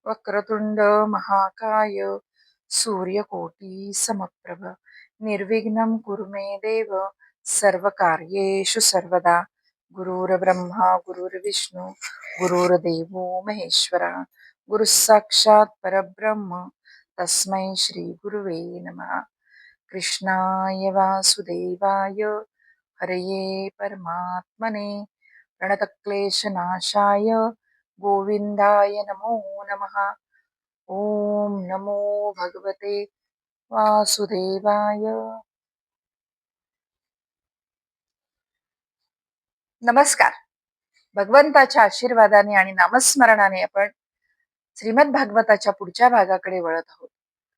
वक्रतुंड महाकाय सूर्यकोटी समप्रभ निर्विघ्नं कुरु मे देव सर्वकार्येषु सर्वदा गुरुर्ब्रह्मा गुरुर्विष्णू गुरुर्देवो महेश्वरा गुरुः साक्षात् परब्रह्म तस्मै श्री गुरुवे नमः. कृष्णाय वासुदेवाय हरये परमात्मने प्रणतक्लेशनाशाय गोविंदाय नमो नमः. ओम नमो भगवते वासुदेवाय. नमस्कार. भगवंताच्या आशीर्वादाने आणि नामस्मरणाने आपण श्रीमद भागवताच्या पुढच्या भागाकडे वळत आहोत.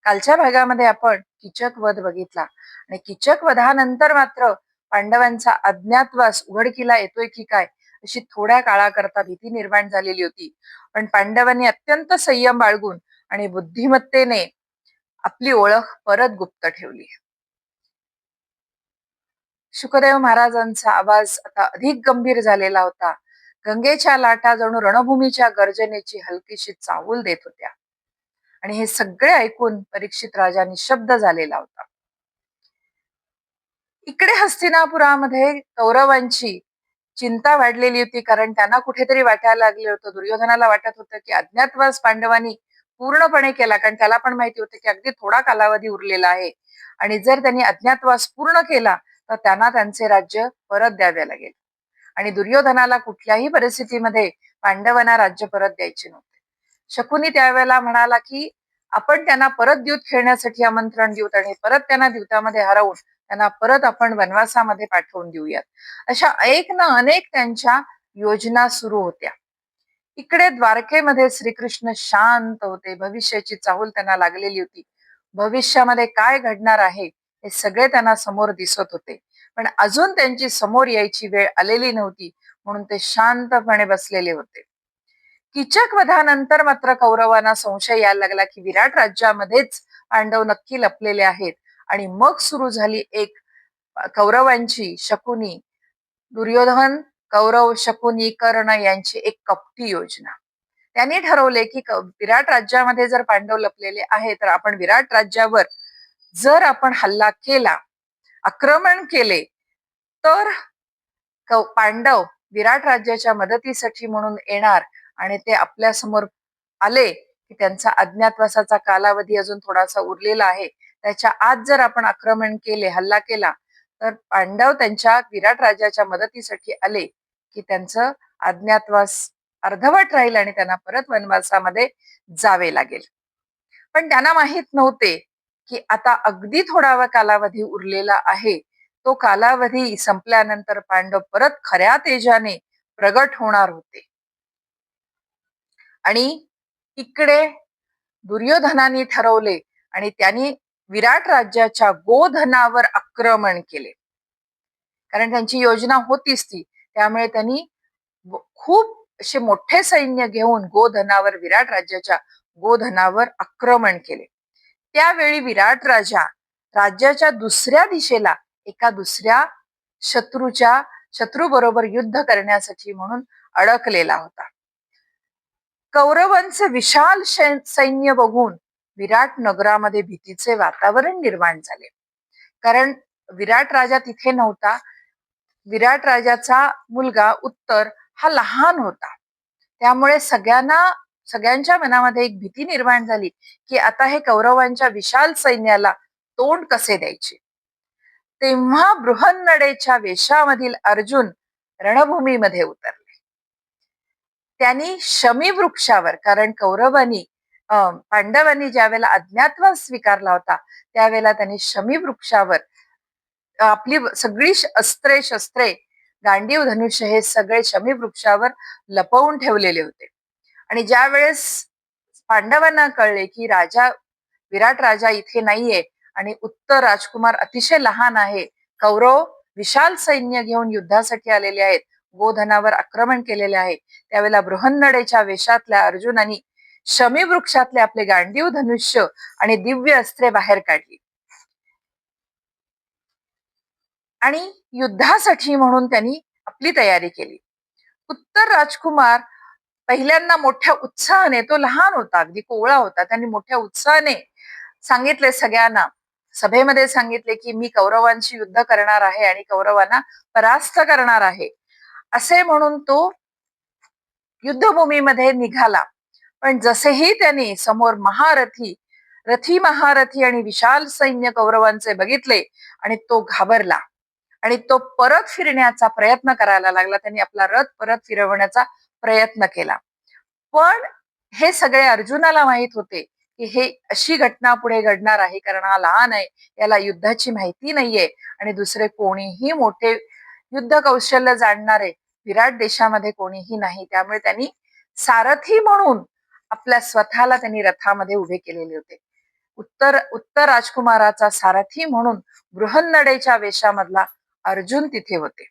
कालच्या भागामध्ये आपण कीचक वध बघितला आणि कीचक वधानंतर मात्र पांडवांचा अज्ञातवास उघडकीला येतोय की काय अशी थोड्या काळाकरता भीती निर्माण झालेली होती. पण पांडवांनी अत्यंत संयम बाळगून आणि बुद्धिमत्तेने आपली ओळख परत गुप्त ठेवली. शुकदेव महाराजांचा आवाज आता अधिक गंभीर झालेला होता. गंगेच्या लाटा जणू रणभूमीच्या गर्जनेची हलकीशी चाहूल देत होत्या आणि हे सगळे ऐकून परीक्षित राजा निशब्द झालेला होता. इकडे हस्तिनापुरामध्ये कौरवांची चिंता वाढलेली होती, कारण त्यांना कुठेतरी वाटायला लागले होतं, दुर्योधनाला वाटत होतं की अज्ञातवास पांडवांनी पूर्णपणे केला, कारण त्याला पण माहिती होतं की अगदी थोडा कालावधी उरलेला आहे आणि जर त्यांनी अज्ञातवास पूर्ण केला तर त्यांना त्यांचे राज्य परत द्यावे लागेल आणि दुर्योधनाला कुठल्याही परिस्थितीमध्ये पांडवांना राज्य परत द्यायचे नव्हते. शकुनी त्यावेळेला म्हणाला की आपण त्यांना परत द्यूत खेळण्यासाठी आमंत्रण देऊत आणि परत त्यांना द्यूतामध्ये हरवून त्यांना परत आपण वनवासामध्ये पाठवून देऊयात. अशा एक ना अनेक त्यांच्या योजना सुरू होत्या. इकडे द्वारकेमध्ये श्रीकृष्ण शांत होते. भविष्याची चाहूल त्यांना लागलेली होती. भविष्यामध्ये काय घडणार आहे हे सगळे त्यांना समोर दिसत होते, पण अजून त्यांची समोर यायची वेळ आलेली नव्हती, म्हणून ते शांतपणे बसलेले होते. कीचक वधानंतर मात्र कौरवांना संशय यायला लागला की विराट राज्यामध्येच पांडव नक्की लपलेले आहेत आणि मग सुरू झाली एक कौरवांची शकुनी, दुर्योधन, कौरव, शकुनी, कर्ण यांची एक कपटी योजना. त्यांनी ठरवले की विराट राज्यामध्ये जर पांडव लपलेले आहे तर आपण विराट राज्यावर जर आपण हल्ला केला, आक्रमण केले तर पांडव विराट राज्याच्या मदतीसाठी म्हणून येणार आणि ते आपल्या समोर आले की त्यांचा अज्ञातवासाचा कालावधी अजून थोडासा उरलेला आहे, त्याच्या आत जर आपण आक्रमण केले, हल्ला केला तर पांडव त्यांच्या विराट राज्याच्या मदतीसाठी आले की त्यांचं अज्ञातवास अर्धवट राहील आणि त्यांना परत वनवासामध्ये जावे लागेल. पण त्यांना माहित नव्हते की आता अगदी थोडा कालावधी उरलेला आहे. तो कालावधी संपल्यानंतर पांडव परत खऱ्या तेजाने प्रगट होणार होते. आणि इकडे दुर्योधनाने ठरवले आणि त्यांनी विराट राज्याच्या गोधनावर आक्रमण केले, कारण त्यांची योजना होतीच ती. त्यामुळे त्यांनी खूप असे मोठे सैन्य घेऊन गोधनावर, विराट राज्याच्या गोधनावर आक्रमण केले. त्यावेळी विराट राजा राज्याच्या दुसऱ्या दिशेला एका दुसऱ्या शत्रू बरोबर युद्ध करण्यासाठी म्हणून अडकलेला होता. कौरवांचे विशाल सैन्य बघून विराट नगरामध्ये भीतीचे वातावरण निर्माण झाले, कारण विराट राजा तिथे नव्हता. विराट राजाचा मुलगा उत्तर हा लहान होता. त्यामुळे सगळ्यांच्या मनामध्ये एक भीती निर्माण झाली की आता हे कौरवांच्या विशाल सैन्याला तोंड कसे द्यायचे. तेव्हा बृहन्नडेच्या वेशामधील अर्जुन रणभूमीमध्ये उतरले. त्यांनी शमी वृक्षावर, कारण कौरवांनी पांडवांनी ज्या वेळेला अज्ञातवास स्वीकारला होता त्यावेळेला त्यांनी शमी वृक्षावर आपली सगळी शस्त्रे, गांडीव, धनुष्य हे सगळे शमी वृक्षावर लपवून ठेवलेले होते. आणि ज्या वेळेस पांडवांना कळले की विराट राजा इथे नाहीये आणि उत्तर राजकुमार अतिशय लहान आहे, कौरव विशाल सैन्य घेऊन युद्धासाठी आलेले आहेत, गोधनावर आक्रमण केलेले आहे, त्यावेळेला बृहन्नडेच्या वेशातल्या अर्जुनानी शमी वृक्षातले आपले गांडीव, धनुष्य आणि दिव्य अस्त्रे बाहेर काढली आणि युद्धासाठी म्हणून त्यांनी आपली तयारी केली. उत्तर राजकुमार पहिल्यांदा मोठ्या उत्साहाने, तो लहान होता, अगदी कोवळा होता, त्यांनी मोठ्या उत्साहाने सांगितले सगळ्यांना, सभेमध्ये सांगितले की मी कौरवांशी युद्ध करणार आहे आणि कौरवांना परास्त करणार आहे, असे म्हणून तो युद्धभूमीमध्ये निघाला. पण जसेही त्यांनी समोर रथी महारथी आणि विशाल सैन्य कौरवांचे बघितले आणि तो घाबरला आणि तो परत फिरण्याचा प्रयत्न करायला लागला. त्यांनी आपला रथ परत फिरवण्याचा प्रयत्न केला. पण हे सगळे अर्जुनाला माहित होते की हे अशी घटना पुढे घडणार आहे, कारण हा लहान आहे, याला युद्धाची माहिती नाहीये आणि दुसरे कोणीही मोठे युद्ध कौशल्य जाणणारे विराट देशामध्ये कोणीही नाही. त्यामुळे त्यांनी सारथी म्हणून आपल्या स्वतःला त्यांनी रथामध्ये उभे केलेले होते. उत्तर राजकुमाराचा सारथी म्हणून बृहन्नडेच्या वेशामधला अर्जुन तिथे होते.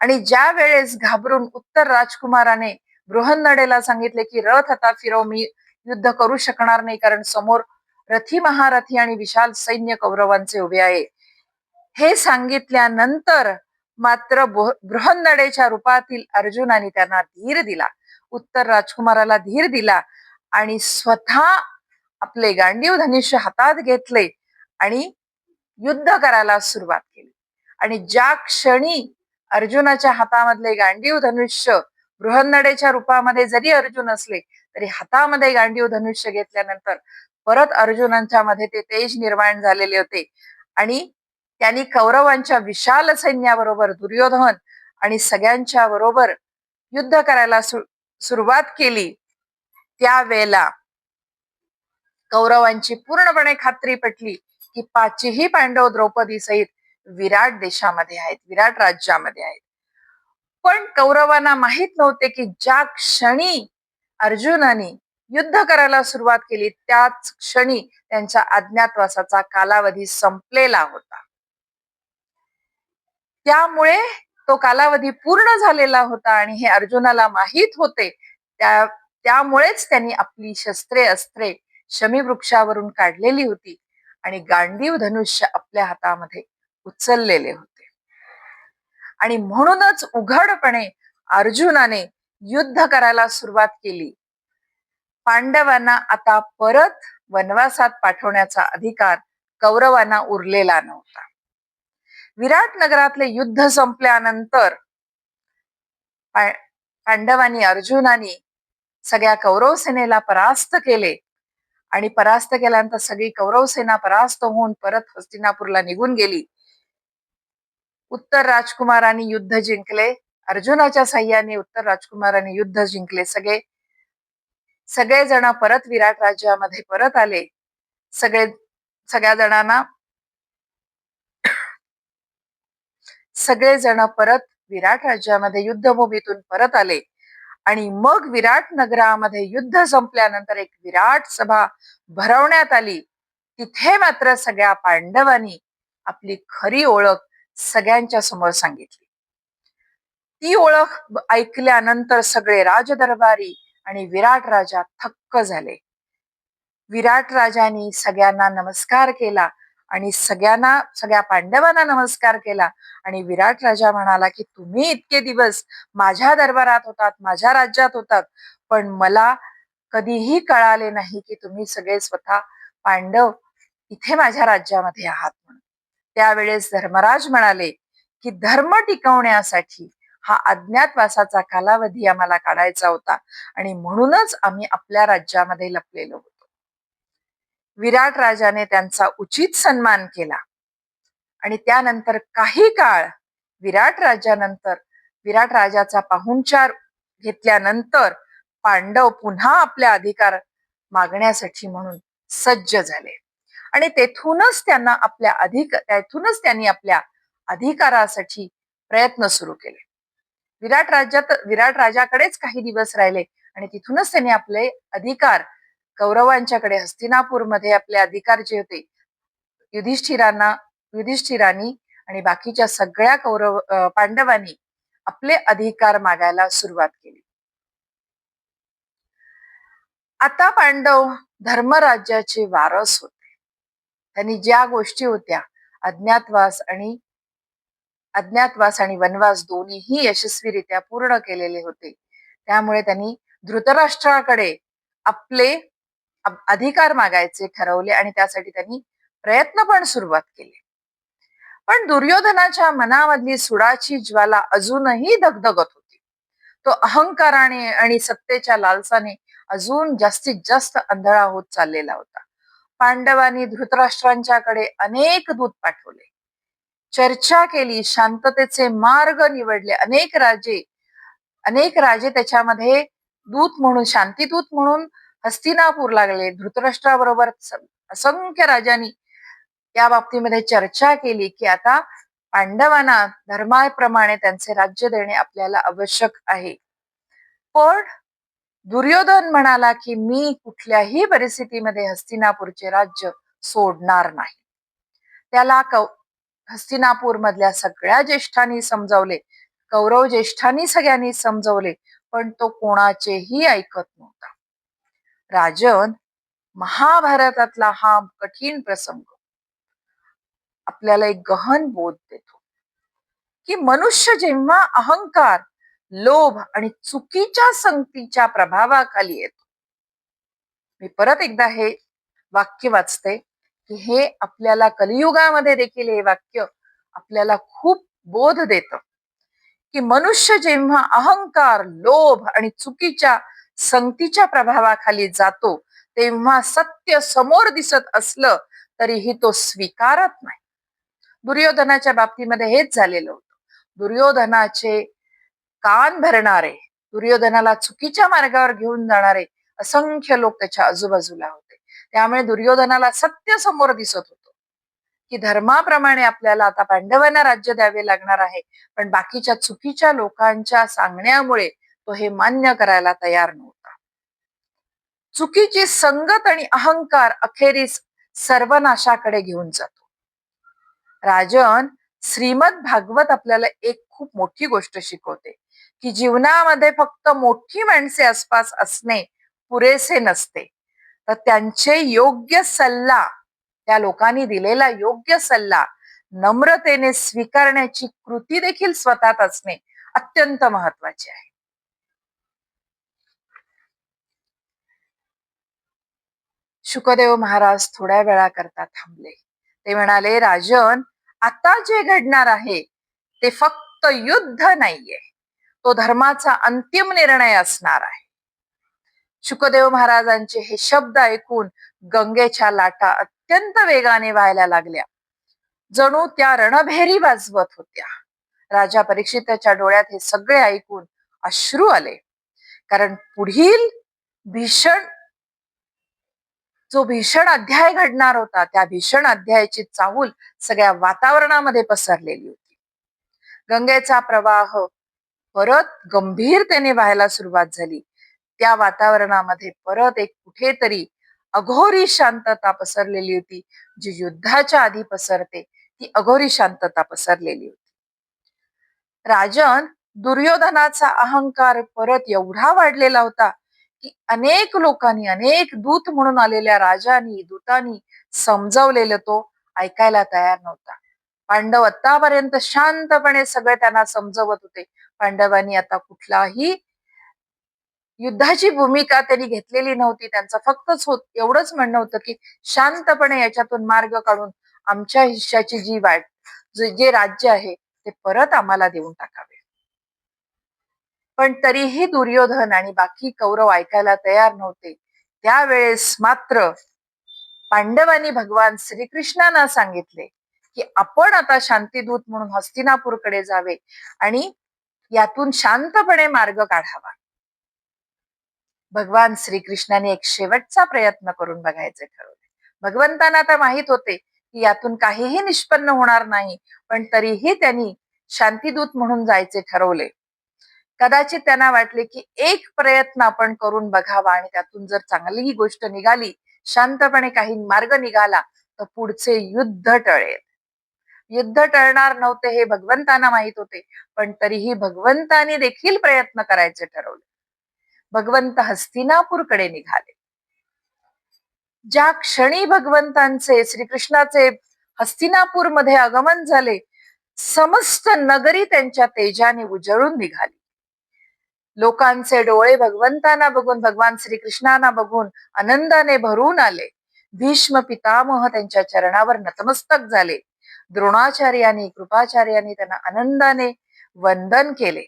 आणि ज्या वेळेस घाबरून उत्तर राजकुमाराने बृहन्नडेला सांगितले की रथ आता फिरव, मी युद्ध करू शकणार नाही, कारण समोर रथी महारथी आणि विशाल सैन्य कौरवांचे उभे आहे, हे सांगितल्यानंतर मात्र बृहन्नडेच्या रूपातील अर्जुनाने त्यांना धीर दिला, उत्तर राजकुमाराला धीर दिला आणि स्वतः आपले गांडीव धनुष्य हातात घेतले आणि युद्ध करायला सुरुवात केली. आणि ज्या क्षणी अर्जुनाच्या हातामधले गांडीव धनुष्य, बृहन्नडेच्या रूपामध्ये जरी अर्जुन असले तरी हातामध्ये गांडीव धनुष्य घेतल्यानंतर परत अर्जुनांच्या मध्ये ते तेज निर्माण झालेले होते आणि त्यांनी कौरवांच्या विशाल सैन्याबरोबर दुर्योधन आणि सगळ्यांच्या बरोबर युद्ध करायला सुरुवात केली. त्यावेळेला कौरवांची पूर्णपणे खात्री पटली की पाचही पांडव द्रौपदी सहित विराट देशामध्ये आहेत, विराट राज्यामध्ये आहेत. पण कौरवांना माहित नव्हते की ज्या क्षणी अर्जुनाने युद्ध करायला सुरुवात केली त्याच क्षणी त्यांच्या अज्ञातवासाचा कालावधी संपलेला होता. त्यामुळे तो कालावधी पूर्ण झालेला होता आणि हे अर्जुनाला माहित होते. त्यामुळेच त्यांनी आपली शस्त्रे अस्त्रे शमी वृक्षावरून काढलेली होती आणि गांडीव धनुष्य आपल्या हातामध्ये उचललेले होते. आणि म्हणूनच उघडपणे अर्जुनाने युद्ध करायला सुरुवात केली. पांडवांना आता परत वनवासात पाठवण्याचा अधिकार कौरवांना उरलेला नव्हता. विराट नगरातले युद्ध संपल्यानंतर पांडवांनी, अर्जुनानी सगळ्या कौरव सेनेला परास्त केले आणि परास्त केल्यानंतर सगळी कौरव सेना परास्त होऊन परत हस्तिनापूरला निघून गेली. उत्तर राजकुमारांनी युद्ध जिंकले. अर्जुनाच्या साह्याने उत्तर राजकुमारांनी युद्ध जिंकले. सगळे जण परत विराट राज्यामध्ये परत आले. सगळे जण परत विराट राज्यामध्ये युद्धभूमीतून परत आले आणि मग विराट नगरामध्ये युद्ध संपल्यानंतर एक विराट सभा भरवण्यात आली. तिथे मात्र सगळ्या पांडवांनी आपली खरी ओळख सगळ्यांच्या समोर सांगितली. ती ओळख ऐकल्यानंतर सगळे राजदरबारी आणि विराट राजा थक्क झाले. विराट राजांनी सगळ्यांना नमस्कार केला आणि सगळ्या पांडवांना नमस्कार केला आणि विराट राजा म्हणाला की तुम्ही इतके दिवस माझ्या दरबारात होतात, माझ्या राज्यात होतात, पण मला कधीही कळाले नाही की तुम्ही सगळे स्वतः पांडव इथे माझ्या राज्यामध्ये आहात म्हणून. त्यावेळेस धर्मराज म्हणाले की धर्म टिकवण्यासाठी हा अज्ञातवासाचा कालावधी आम्हाला काढायचा होता आणि म्हणूनच आम्ही आपल्या राज्यामध्ये लपलेलो होतो. विराट राजाने त्यांचा उचित सन्मान केला आणि त्यानंतर काही काळ विराट राजाचा पाहुणचार घेतल्यानंतर पांडव पुन्हा आपल्या अधिकार मागण्यासाठी म्हणून सज्ज झाले आणि तेथूनच त्यांनी आपल्या अधिकारासाठी प्रयत्न सुरू केले. विराट राजाकडेच काही दिवस राहिले आणि तिथूनच त्यांनी आपले अधिकार कौरवांच्याकडे हस्तिनापूरमध्ये आपले अधिकार जे होते युधिष्ठिरांनी आणि बाकीच्या सगळ्या पांडवांनी आपले अधिकार मागायला सुरुवात केली. आता पांडव धर्मराज्याचे वारस होते. त्यांनी ज्या गोष्टी होत्या, अज्ञातवास आणि वनवास दोन्हीही यशस्वीरित्या पूर्ण केलेले होते. त्यामुळे त्यांनी धृतराष्ट्राकडे आपले अधिकार मागायचे ठरवले आणि त्यासाठी त्यांनी प्रयत्न पण सुरुवात केली. पण दुर्योधनाच्या मनामधली सुडाची ज्वाला अजूनही धगधगत होती. तो अहंकाराने आणि सत्तेच्या लालसाने अजून जास्तीत जास्त आंधळा होत चाललेला होता. पांडवांनी धृतराष्ट्रांच्याकडे अनेक दूत पाठवले, चर्चा केली, शांततेचे मार्ग निवडले. अनेक राजे त्याच्यामध्ये दूत म्हणून, शांतिदूत म्हणून हस्तिनापूर लागले. धृतराष्ट्राबरोबर असंख्य राजांनी या बाबतीमध्ये चर्चा केली की आता पांडवांना धर्माप्रमाणे त्यांचे राज्य देणे आपल्याला आवश्यक आहे. पण दुर्योधन म्हणाला की मी कुठल्याही परिस्थितीमध्ये हस्तिनापूरचे राज्य सोडणार नाही. त्याला हस्तिनापूर मधल्या सगळ्या ज्येष्ठांनी समजावले, कौरव ज्येष्ठांनी सगळ्यांनी समजवले, पण तो कोणाचेही ऐकत नव्हता. राजन, महाभारतातला हा कठीण प्रसंग आपल्याला एक गहन बोध देतो की मनुष्य जेव्हा अहंकार, लोभ आणि चुकीच्या संगतीच्या प्रभावाखाली येतो. मी परत एकदा हे वाक्य वाचते की हे आपल्याला कलियुगामध्ये देखील हे वाक्य आपल्याला खूप बोध देतं की मनुष्य जेव्हा अहंकार, लोभ आणि चुकीच्या संगतीच्या प्रभावाखाली जातो तेव्हा सत्य समोर दिसत असलं तरीही तो स्वीकारत नाही. दुर्योधनाच्या बाबतीमध्ये हेच झालेलं होतं. दुर्योधनाचे कान भरणारे, दुर्योधनाला चुकीच्या मार्गावर घेऊन जाणारे असंख्य लोक त्याच्या आजूबाजूला होते. त्यामुळे दुर्योधनाला सत्य समोर दिसत होतं की धर्माप्रमाणे आपल्याला आता पांडवांना राज्य द्यावे लागणार आहे, पण बाकीच्या चुकीच्या लोकांच्या सांगण्यामुळे तो हे मान्य करायला तयार नव्हता. चुकीची संगत आणि अहंकार अखेरीस सर्वनाशाकडे घेऊन जातो. राजन, श्रीमद भागवत आपल्याला एक खूप मोठी गोष्ट शिकवते की जीवनामध्ये फक्त मोठी माणसे आसपास असणे पुरेसे नसते, तर त्यांचे योग्य सल्ला, त्या लोकांनी दिलेला योग्य सल्ला नम्रतेने स्वीकारण्याची कृती देखील स्वतःत असणे अत्यंत महत्वाचे आहे. शुकदेव महाराज थोड्या वेळाकरता थांबले. ते म्हणाले, राजन, आता जे घडणार आहे ते फक्त युद्ध नाहीये, तो धर्माचा अंतिम निर्णय असणार आहे. शुकदेव महाराजांचे हे शब्द ऐकून गंगेच्या लाटा अत्यंत वेगाने व्हायला लागल्या, जणू त्या रणभेरी वाजवत होत्या. राजा परीक्षिताच्या डोळ्यात हे सगळे ऐकून अश्रू आले, कारण पुढील जो भीषण अध्याय घडणार होता त्या भीषण अध्यायाची चाहूल सगळ्या वातावरणामध्ये पसरलेली होती. गंगेचा प्रवाह परत गंभीरतेने व्हायला सुरुवात झाली. त्या वातावरणामध्ये परत एक कुठेतरी अघोरी शांतता पसरलेली होती, जी युद्धाच्या आधी पसरते ती अघोरी शांतता पसरलेली होती. राजन, दुर्योधनाचा अहंकार परत एवढा वाढलेला होता की अनेक लोकांनी, अनेक दूत म्हणून आलेल्या राजांनी, दूतांनी समजावलेलं तो ऐकायला तयार नव्हता. पांडव आतापर्यंत शांतपणे सगळे त्यांना समजवत होते. पांडवांनी आता कुठलाही युद्धाची भूमिका त्यांनी घेतलेली नव्हती. त्यांचं फक्तच एवढंच म्हणणं होतं की शांतपणे याच्यातून मार्ग काढून आमच्या हिश्श्याची जे राज्य आहे ते परत आम्हाला देऊन टाकावे. पण तरीही दुर्योधन आणि बाकी कौरव ऐकायला तयार नव्हते. त्यावेळेस मात्र पांडवांनी भगवान श्रीकृष्णांना सांगितले की आपण आता शांतिदूत म्हणून हस्तिनापूरकडे जावे आणि यातून शांतपणे मार्ग काढावा. भगवान श्रीकृष्णाने एक शेवटचा प्रयत्न करून बघायचे ठरवले. भगवंतांना तर माहित होते की यातून काहीही निष्पन्न होणार नाही, पण तरीही त्यांनी शांतिदूत म्हणून जायचे ठरवले. कदाचित त्यांना वाटले की एक प्रयत्न आपण करून बघावा आणि त्यातून जर चांगली ही गोष्ट निघाली, शांतपणे काही मार्ग निघाला, तर पुढचे युद्ध टळेल. युद्ध टळणार नव्हते हे भगवंतांना माहित होते, पण तरीही भगवंतांनी देखील प्रयत्न करायचे ठरवले. भगवंत हस्तिनापूरकडे निघाले. ज्या क्षणी भगवंतांचे, श्रीकृष्णाचे हस्तिनापूरमध्ये आगमन झाले, समस्त नगरी त्यांच्या तेजाने उजळून निघाली. लोकांचे डोळे भगवंतांना बघून, भगवान श्रीकृष्णांना बघून आनंदाने भरून आले. भीष्म पितामह त्यांच्या चरणावर नतमस्तक झाले. द्रोणाचार्यांनी, कृपाचार्यांनी त्यांना आनंदाने वंदन केले.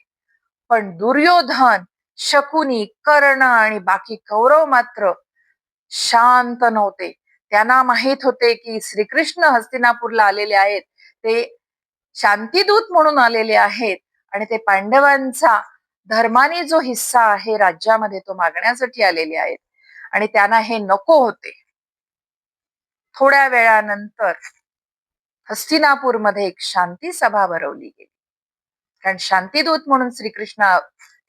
पण दुर्योधन, शकुनी, कर्ण आणि बाकी कौरव मात्र शांत नव्हते. त्यांना माहित होते की श्रीकृष्ण हस्तिनापूरला आलेले आहेत, ते शांतिदूत म्हणून आलेले आहेत आणि ते पांडवांचा धर्माने जो हिस्सा आहे राज्यामध्ये तो मागण्यासाठी आलेले आहेत आणि त्यांना हे नको होते. थोड्या वेळानंतर हस्तिनापूरमध्ये एक शांती सभा भरवली गेली. कारण शांतिदूत म्हणून श्रीकृष्ण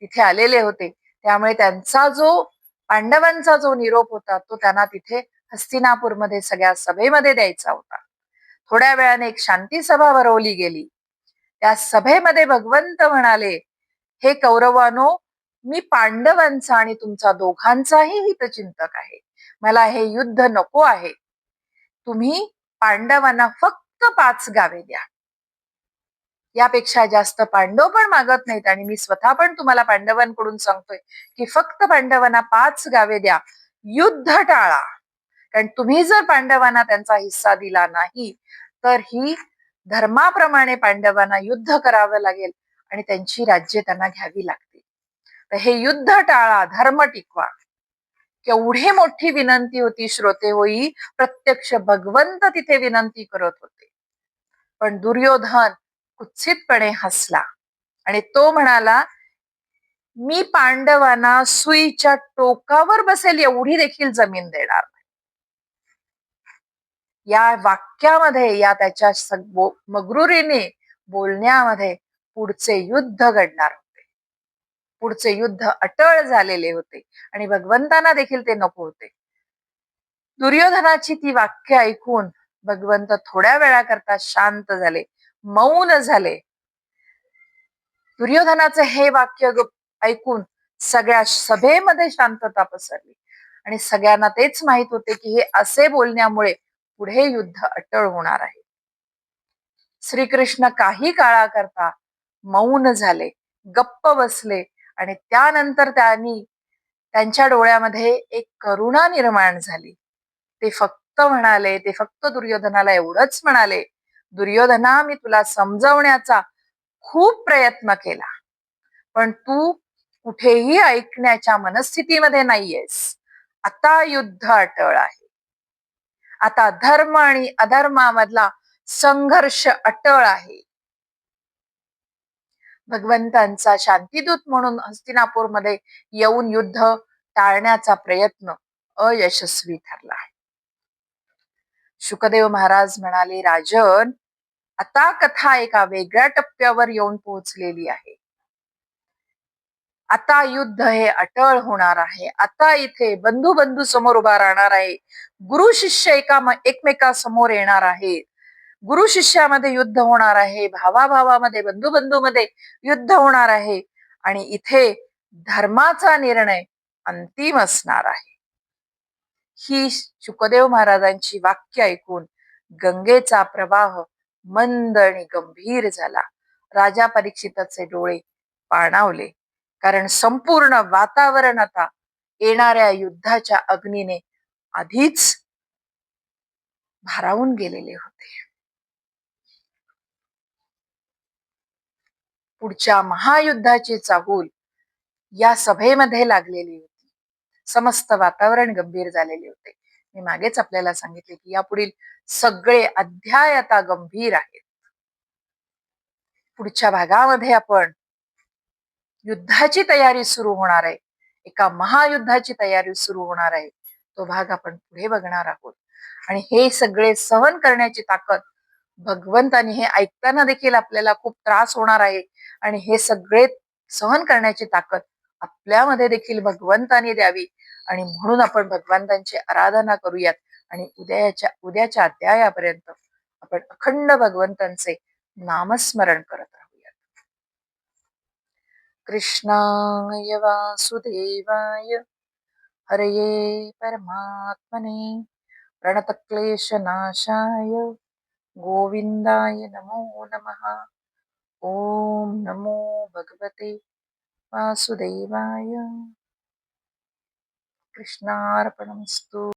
तिथे आलेले होते, त्यामुळे त्यांचा जो पांडवांचा जो निरोप होता तो त्यांना तिथे हस्तिनापूरमध्ये सगळ्या सभेमध्ये द्यायचा होता. थोड्या वेळाने एक शांती सभा भरवली गेली. त्या सभेमध्ये भगवंत म्हणाले, हे कौरवानो, मी पांडवांचा आणि तुमचा दोघांचाही हितचिंतक आहे. मला हे युद्ध नको आहे. तुम्ही पांडवांना फक्त 5 गावे द्या. यापेक्षा जास्त पांडव पण मागत नाहीत आणि मी स्वतः पण तुम्हाला पांडवांकडून सांगतोय की फक्त पांडवांना 5 गावे द्या. युद्ध टाळा. कारण तुम्ही जर पांडवांना त्यांचा हिस्सा दिला नाही तर ही धर्माप्रमाणे पांडवांना युद्ध करावं लागेल आणि त्यांची राज्ये त्यांना घ्यावी लागतील. तर हे युद्ध टाळा, धर्म टिकवा. केवढी मोठी विनंती होती श्रोते होई. प्रत्यक्ष भगवंत तिथे विनंती करत होते. पण दुर्योधन कुत्सितपणे हसला आणि तो म्हणाला, मी पांडवांना सुईच्या टोकावर बसेल एवढी देखील जमीन देणार नाही. या वाक्यामध्ये, या त्याच्या मगरुरीने बोलण्यामध्ये पुढचे युद्ध घडणार होते. पुढचे युद्ध अटळ झालेले होते आणि भगवंतांना देखील ते नको होते. दुर्योधनाची ती वाक्य ऐकून भगवंत थोड्या वेळाकरता शांत झाले, मौन झाले. दुर्योधनाचे हे वाक्य ऐकून सगळ्या सभेमध्ये शांतता पसरली आणि सगळ्यांना तेच माहित होते की हे असे बोलण्यामुळे पुढे युद्ध अटळ होणार आहे. श्रीकृष्ण काही काळाकरता मौन झाले, गप्प बसले आणि त्यानंतर त्यांच्या डोळ्यामध्ये एक करुणा निर्माण झाली. ते फक्त दुर्योधनाला एवढंच म्हणाले, दुर्योधना, मी तुला समजवण्याचा खूप प्रयत्न केला, पण तू कुठेही ऐकण्याच्या मनस्थितीमध्ये नाहीयेस. आता युद्ध अटळ आहे. आता धर्म आणि अधर्मामधला संघर्ष अटळ आहे. भगवंतांचा शांतिदूत म्हणून हस्तिनापूरमध्ये येऊन युद्ध टाळण्याचा प्रयत्न अयशस्वी ठरला. शुकदेव महाराज म्हणाले, राजन, आता कथा एका वेगळ्या टप्प्यावर येऊन पोहोचलेली आहे. आता युद्ध हे अटळ होणार आहे. आता इथे बंधू बंधू समोर उभा राहणार आहे. गुरु शिष्य एकमेकासमोर येणार आहेत. गुरु शिष्यामध्ये युद्ध होणार आहे. भावाभावामध्ये, बंधू बंधूमध्ये युद्ध होणार आहे आणि इथे धर्माचा निर्णय अंतिम असणार आहे. ही शुकदेव महाराजांची वाक्य ऐकून गंगेचा प्रवाह मंद आणि गंभीर झाला. राजा परीक्षिताचे डोळे पाणावले, कारण संपूर्ण वातावरण आता येणाऱ्या युद्धाच्या अग्नीने आधीच भारावून गेलेले होते. पुढच्या महायुद्धाची चाहूल या सभेमध्ये लागलेली होती. समस्त वातावरण गंभीर झालेले होते. मी मागेच आपल्याला सांगितले की यापुढील सगळे अध्याय आता गंभीर आहेत. पुढच्या भागामध्ये आपण युद्धाची तयारी सुरू होणार आहे. एका महायुद्धाची तयारी सुरू होणार आहे. तो भाग आपण पुढे बघणार आहोत. आणि हे सगळे सहन करण्याची ताकद भगवंतानी, हे ऐकताना देखील आपल्याला खूप त्रास होणार आहे आणि हे सगळे सहन करण्याची ताकद आपल्यामध्ये देखील भगवंतानी द्यावी. आणि म्हणून आपण भगवंतांची आराधना करूयात आणि उद्याच्या अध्यायापर्यंत आपण अखंड भगवंतांचे नामस्मरण करत राहूयात. कृष्णाय वासुदेवाय हरये परमात्मने प्रणतक्लेशनाशाय गोविंदाय नमो नमः. ओम नमो भगवते वासुदेवाय कृष्णार्पणमस्तु.